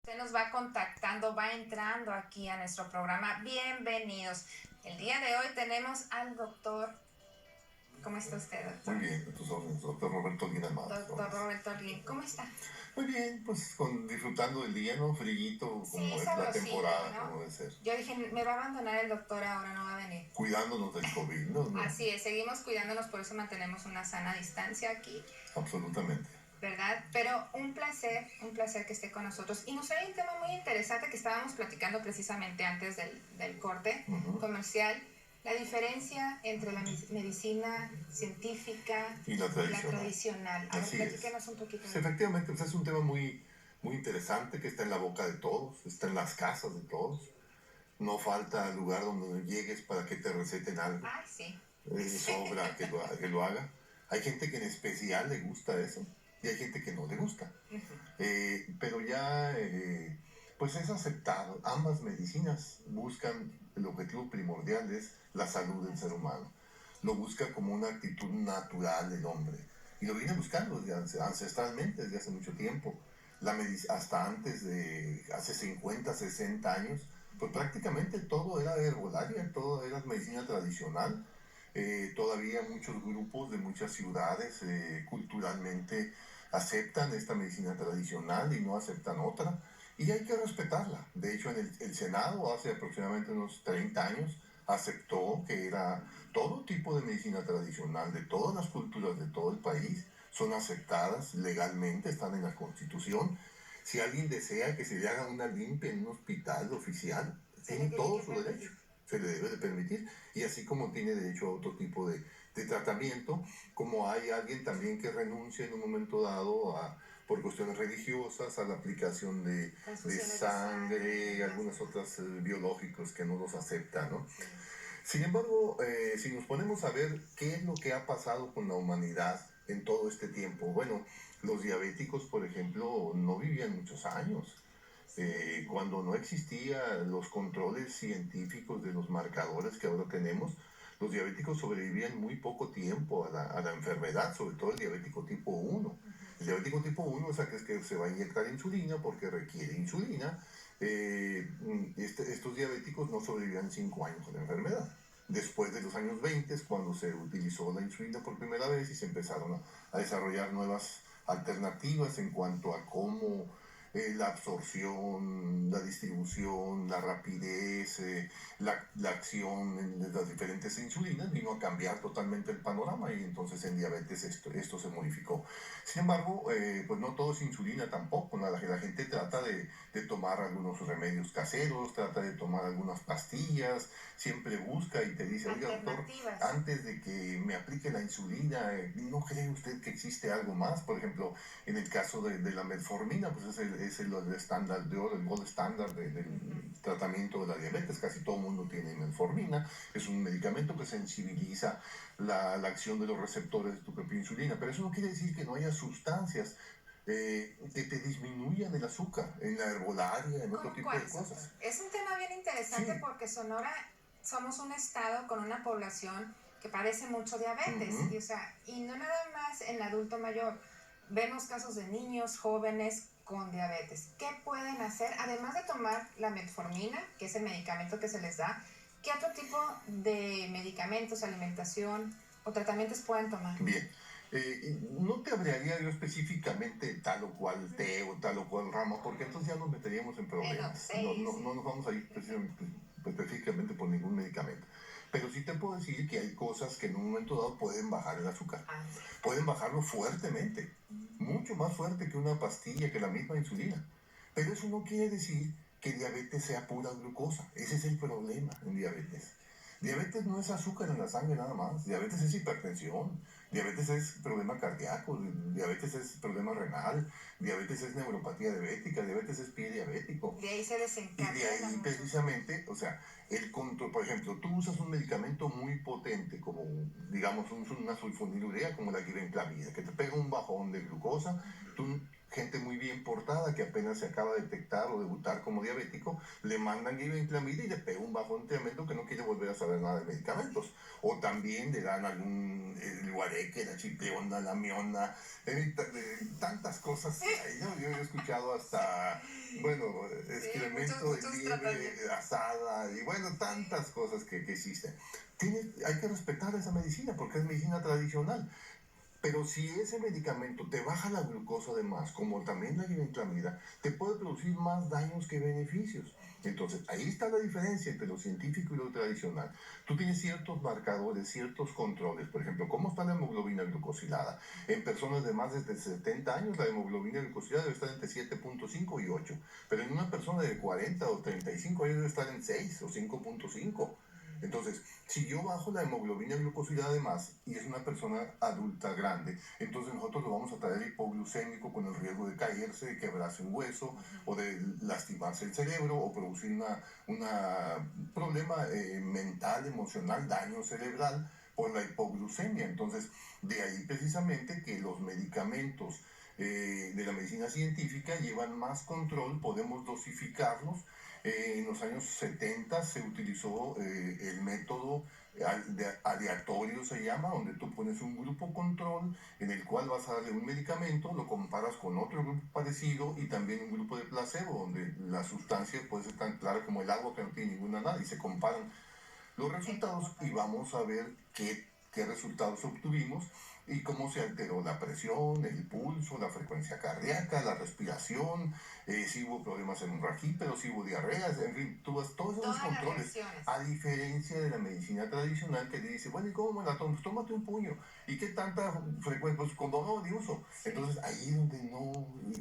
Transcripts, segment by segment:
Usted nos va contactando, va entrando aquí a nuestro programa. Bienvenidos. El día de hoy tenemos al doctor. ¿Cómo está usted, doctor? Muy bien, a tus órdenes, doctor Roberto Olguín Almada. Doctor Roberto Olguín, ¿cómo está? Muy bien, pues disfrutando del día, ¿no? Frillito, como Sí, es la temporada, ¿no? Como debe ser. Yo dije, me va a abandonar el doctor ahora, no va a venir. Cuidándonos del COVID, ¿no? Así es, seguimos cuidándonos, por eso mantenemos una sana distancia aquí. Absolutamente. ¿Verdad? Pero un placer que esté con nosotros. Y nos trae un tema muy interesante que estábamos platicando precisamente antes del corte comercial. La diferencia entre la medicina científica y la tradicional. A ver, platíquenos un poquito. Sí, efectivamente, pues es un tema muy, muy interesante que está en la boca de todos, está en las casas de todos. No falta lugar donde llegues para que te receten algo. Ay, sí. Sobra que lo haga. Hay gente que en especial le gusta eso y hay gente que no le gusta. Pero ya, pues es aceptado. Ambas medicinas buscan, el objetivo primordial es la salud del ser humano. Lo busca como una actitud natural del hombre. Y lo viene buscando ancestralmente desde hace mucho tiempo. Hasta antes de hace 50, 60 años, pues prácticamente todo era herbolaria, todo era medicina tradicional. Todavía muchos grupos de muchas ciudades culturalmente aceptan esta medicina tradicional y no aceptan otra, y hay que respetarla. De hecho, en el Senado hace aproximadamente unos 30 años aceptó que era todo tipo de medicina tradicional de todas las culturas de todo el país, son aceptadas legalmente, están en la Constitución. Si alguien desea que se le haga una limpia en un hospital oficial, tiene todo su derecho, se le debe de permitir, y así como tiene derecho a otro tipo de tratamiento, como hay alguien también que renuncia en un momento dado por cuestiones religiosas a la aplicación de sangre, algunas otras biológicos que no los aceptan, ¿no? Sí. Sin embargo, si nos ponemos a ver qué es lo que ha pasado con la humanidad en todo este tiempo, bueno, los diabéticos, por ejemplo, no vivían muchos años. Cuando no existían los controles científicos de los marcadores que ahora tenemos, los diabéticos sobrevivían muy poco tiempo a la enfermedad, sobre todo el diabético tipo 1. El diabético tipo 1 es aquel que se va a inyectar insulina porque requiere insulina. Estos diabéticos no sobrevivían 5 años a la enfermedad. Después de los años 20, cuando se utilizó la insulina por primera vez y se empezaron a desarrollar nuevas alternativas en cuanto a cómo la absorción, la distribución, la rapidez, la acción de las diferentes insulinas vino a cambiar totalmente el panorama, y entonces en diabetes esto se modificó. Sin embargo, pues no todo es insulina tampoco, ¿no? La gente trata de tomar algunos remedios caseros, trata de tomar algunas pastillas, siempre busca y te dice, oiga doctor, antes de que me aplique la insulina, ¿no cree usted que existe algo más? Por ejemplo, en el caso de la metformina, pues es el estándar de oro, el gold estándar del tratamiento de la diabetes. Casi todo el mundo tiene metformina. Es un medicamento que sensibiliza la acción de los receptores de tu propia insulina, pero eso no quiere decir que no haya sustancias que te disminuyan el azúcar en la herbolaria, en otro tipo de cosas. Es un tema bien interesante, sí, porque Sonora somos un estado con una población que padece mucho diabetes, y no nada más en el adulto mayor. Vemos casos de niños, jóvenes con diabetes. ¿Qué pueden hacer? Además de tomar la metformina, que es el medicamento que se les da, ¿qué otro tipo de medicamentos, alimentación o tratamientos pueden tomar? Bien. No te hablaría yo específicamente tal o cual té o tal o cual rama, porque entonces ya nos meteríamos en problemas. No nos vamos a ir específicamente por ningún medicamento. Pero sí te puedo decir que hay cosas que en un momento dado pueden bajar el azúcar. Pueden bajarlo fuertemente, mucho más fuerte que una pastilla, que la misma insulina. Pero eso no quiere decir que diabetes sea pura glucosa. Ese es el problema en diabetes. Diabetes no es azúcar en la sangre nada más. Diabetes es hipertensión, diabetes es problema cardíaco, diabetes es problema renal, diabetes es neuropatía diabética, diabetes es pie diabético. De ahí se desencadena. Y de ahí precisamente, el control, por ejemplo, tú usas un medicamento muy potente, como digamos una sulfonilurea, como la glibenclamida, que te pega un bajón de glucosa, tú gente muy bien portada que apenas se acaba de detectar o debutar como diabético, le mandan glibenclamida y le pega un bajón tremendo que no quiere volver a saber nada de medicamentos. O también le dan algún el guareque, la chipiona, la miona, tantas cosas que hay, ¿no? Yo he escuchado hasta, bueno, excremento de lieve, asada, y bueno, tantas cosas que existen. Hay que respetar esa medicina porque es medicina tradicional. Pero si ese medicamento te baja la glucosa de más, como también la glibenclamida, te puede producir más daños que beneficios. Entonces, ahí está la diferencia entre lo científico y lo tradicional. Tú tienes ciertos marcadores, ciertos controles. Por ejemplo, ¿cómo está la hemoglobina glucosilada? En personas de más de 70 años, la hemoglobina glucosilada debe estar entre 7.5 y 8. Pero en una persona de 40 o 35 años debe estar en 6 o 5.5. Entonces, si yo bajo la hemoglobina glucosilada de más y es una persona adulta grande, entonces nosotros lo vamos a traer hipoglucémico con el riesgo de caerse, de quebrarse un hueso o de lastimarse el cerebro o producir un problema mental, emocional, daño cerebral por la hipoglucemia. Entonces, de ahí precisamente que los medicamentos de la medicina científica llevan más control, podemos dosificarlos. En los años 70 se utilizó el método aleatorio, se llama, donde tú pones un grupo control en el cual vas a darle un medicamento, lo comparas con otro grupo parecido y también un grupo de placebo, donde la sustancia puede ser tan clara como el agua que no tiene ninguna nada y se comparan los resultados y vamos a ver qué resultados obtuvimos y cómo se alteró la presión, el pulso, la frecuencia cardíaca, la respiración, si hubo problemas en un hemorragia, si hubo diarreas, en fin, todos esos controles. A diferencia de la medicina tradicional que le dice, bueno, ¿y cómo me la tomo? Pues tómate un puño. ¿Y qué tanta frecuencia? Pues con dono de uso. Sí. Entonces ahí donde no,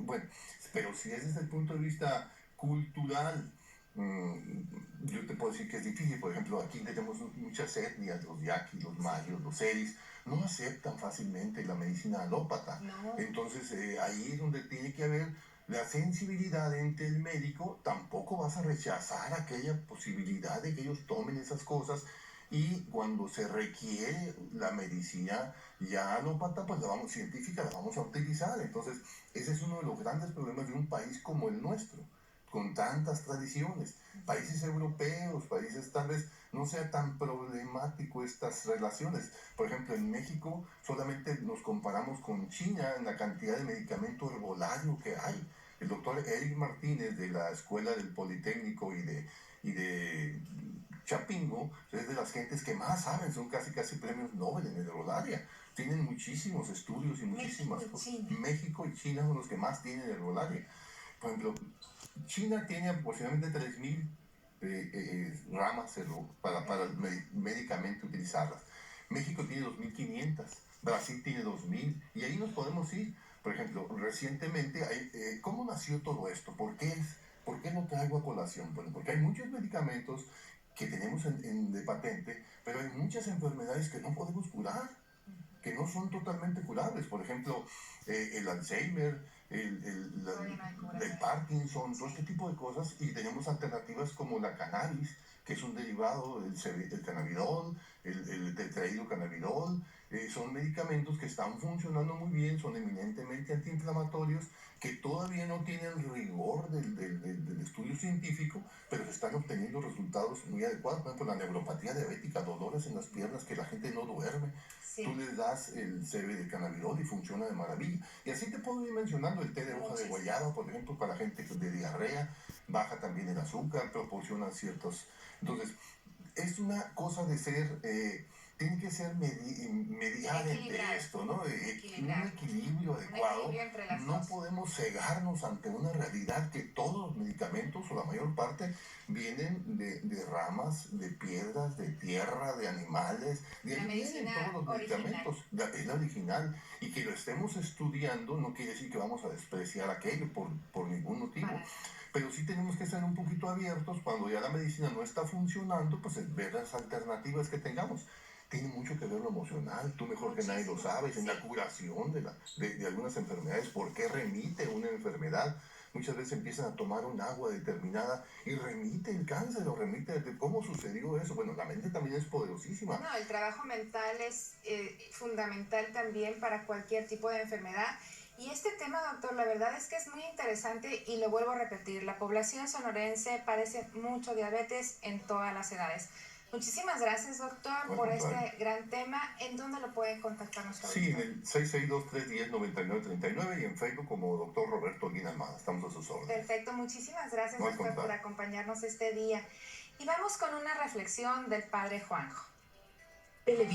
bueno, pero si es desde el punto de vista cultural, yo te puedo decir que es difícil. Por ejemplo, aquí tenemos muchas etnias, los yaquis, los mayos, los seris, no aceptan fácilmente la medicina alópata. No. Entonces ahí es donde tiene que haber la sensibilidad entre el médico. Tampoco vas a rechazar aquella posibilidad de que ellos tomen esas cosas y cuando se requiere la medicina ya alópata, pues científica la vamos a utilizar. Entonces ese es uno de los grandes problemas de un país como el nuestro, con tantas tradiciones. Países europeos, países tal vez no sea tan problemático estas relaciones. Por ejemplo, en México solamente nos comparamos con China en la cantidad de medicamento herbolario que hay. El doctor Eric Martínez de la Escuela del Politécnico y de Chapingo es de las gentes que más saben, son casi premios Nobel en herbolaria. Tienen muchísimos estudios y muchísimas cosas. México y China son los que más tienen herbolaria. Por ejemplo, China tiene aproximadamente 3.000 ramas para médicamente utilizarlas. México tiene 2.500, Brasil tiene 2.000 y ahí nos podemos ir. Por ejemplo, recientemente, ¿cómo nació todo esto? ¿Por qué lo traigo a colación? Bueno, porque hay muchos medicamentos que tenemos de patente, pero hay muchas enfermedades que no podemos curar, que no son totalmente curables. Por ejemplo, el Alzheimer, el Parkinson, todo este tipo de cosas, y tenemos alternativas como la cannabis, que es un derivado del cannabidol, el tetrahidrocannabinol. Son medicamentos que están funcionando muy bien, son eminentemente antiinflamatorios, que todavía no tienen rigor del estudio científico, pero se están obteniendo resultados muy adecuados. Por ejemplo, la neuropatía diabética, dolores en las piernas, que la gente no duerme. Sí. Tú les das el CB de cannabidol y funciona de maravilla. Y así te puedo ir mencionando el té de hoja de guayaba, por ejemplo, para gente de diarrea, baja también el azúcar, proporciona ciertos... Entonces, es una cosa de ser... tiene que ser mediar entre esto, ¿no? Un equilibrio adecuado. No podemos cegarnos ante una realidad que todos los medicamentos, o la mayor parte, vienen de ramas, de piedras, de tierra, de animales. De ahí vienen todos los medicamentos. Es la original. Y que lo estemos estudiando no quiere decir que vamos a despreciar aquello por ningún motivo. Pero sí tenemos que ser un poquito abiertos cuando ya la medicina no está funcionando, pues ver las alternativas que tengamos. Tiene mucho que ver lo emocional, tú mejor que nadie lo sabes, en la curación de algunas enfermedades, por qué remite una enfermedad. Muchas veces empiezan a tomar un agua determinada y remite el cáncer o remite cómo sucedió eso. Bueno, la mente también es poderosísima. No, el trabajo mental es fundamental también para cualquier tipo de enfermedad. Y este tema, doctor, la verdad es que es muy interesante y lo vuelvo a repetir, la población sonorense padece mucho diabetes en todas las edades. Muchísimas gracias, doctor, por este gran tema. ¿En dónde lo pueden contactar nuestro Sí, en el 662-310-9939 y en Facebook como doctor Roberto Guinalmada. Estamos a sus órdenes. Perfecto, muchísimas gracias, doctor, por acompañarnos este día. Y vamos con una reflexión del padre Juanjo.